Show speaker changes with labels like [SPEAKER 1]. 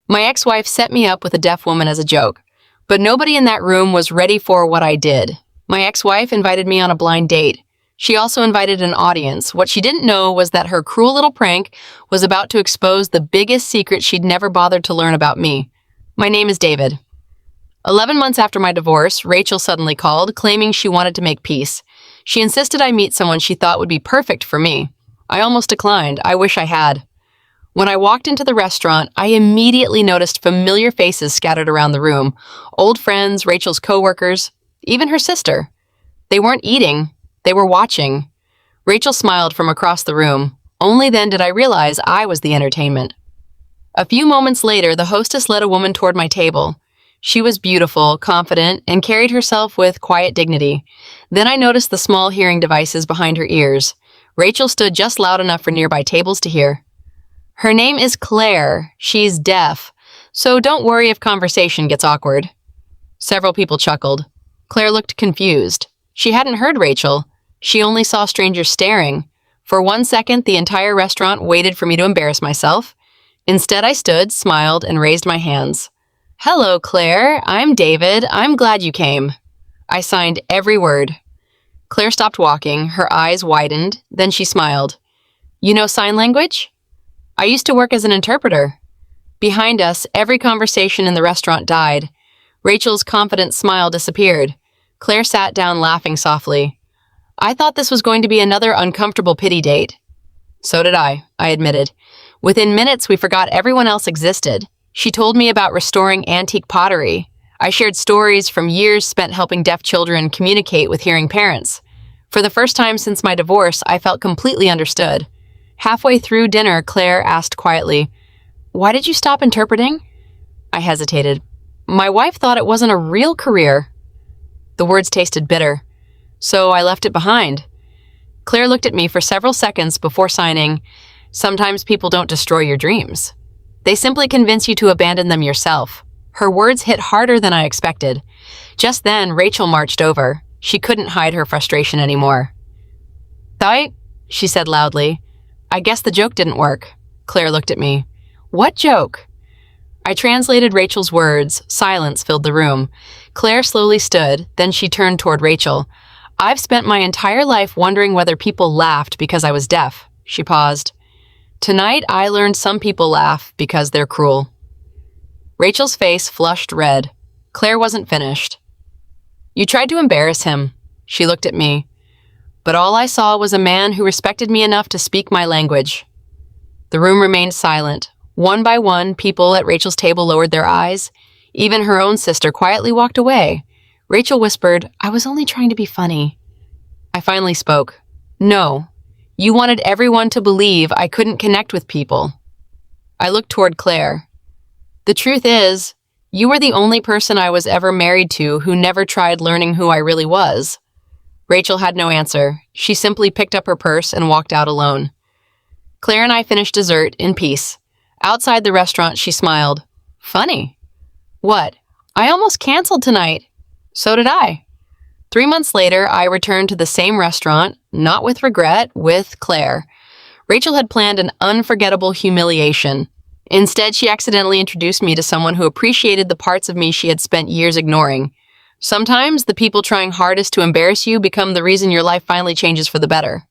[SPEAKER 1] My ex-wife set me up with a deaf woman as a joke, but nobody in that room was ready for what I did. My ex-wife invited me on a blind date. She also invited an audience. What she didn't know was that her cruel little prank was about to expose the biggest secret she'd never bothered to learn about me. My name is David. 11 months after my divorce, Rachel suddenly called, claiming she wanted to make peace. She insisted I meet someone she thought would be perfect for me. I almost declined. I wish I had. When I walked into the restaurant, I immediately noticed familiar faces scattered around the room. Old friends, Rachel's coworkers, even her sister. They weren't eating. They were watching. Rachel smiled from across the room. Only then did I realize I was the entertainment. A few moments later, the hostess led a woman toward my table. She was beautiful, confident, and carried herself with quiet dignity. Then I noticed the small hearing devices behind her ears. Rachel stood just loud enough for nearby tables to hear. Her name is Claire. She's deaf. So don't worry if conversation gets awkward. Several people chuckled. Claire looked confused. She hadn't heard Rachel. She only saw strangers staring. For 1 second, the entire restaurant waited for me to embarrass myself. Instead, I stood, smiled, and raised my hands. Hello, Claire. I'm David. I'm glad you came. I signed every word. Claire stopped walking. Her eyes widened. Then she smiled. You know sign language? I used to work as an interpreter. Behind us, every conversation in the restaurant died. Rachel's confident smile disappeared. Claire sat down laughing softly. I thought this was going to be another uncomfortable pity date. So did I admitted. Within minutes, we forgot everyone else existed. She told me about restoring antique pottery. I shared stories from years spent helping deaf children communicate with hearing parents. For the first time since my divorce, I felt completely understood. Halfway through dinner, Claire asked quietly, Why did you stop interpreting? I hesitated. My wife thought it wasn't a real career. The words tasted bitter, so I left it behind. Claire looked at me for several seconds before signing, Sometimes people don't destroy your dreams. They simply convince you to abandon them yourself. Her words hit harder than I expected. Just then, Rachel marched over. She couldn't hide her frustration anymore. Thai, she said loudly. I guess the joke didn't work. Claire looked at me. What joke? I translated Rachel's words. Silence filled the room. Claire slowly stood, then she turned toward Rachel. I've spent my entire life wondering whether people laughed because I was deaf. She paused. Tonight, I learned some people laugh because they're cruel. Rachel's face flushed red. Claire wasn't finished. You tried to embarrass him. She looked at me. But all I saw was a man who respected me enough to speak my language. The room remained silent. One by one, people at Rachel's table lowered their eyes. Even her own sister quietly walked away. Rachel whispered, I was only trying to be funny. I finally spoke. No. You wanted everyone to believe I couldn't connect with people. I looked toward Claire. The truth is, you were the only person I was ever married to who never tried learning who I really was. Rachel had no answer. She simply picked up her purse and walked out alone. Claire and I finished dessert in peace. Outside the restaurant, she smiled. Funny. What? I almost canceled tonight. So did I. 3 months later, I returned to the same restaurant, not with regret, with Claire. Rachel had planned an unforgettable humiliation. Instead, she accidentally introduced me to someone who appreciated the parts of me she had spent years ignoring. Sometimes, the people trying hardest to embarrass you become the reason your life finally changes for the better.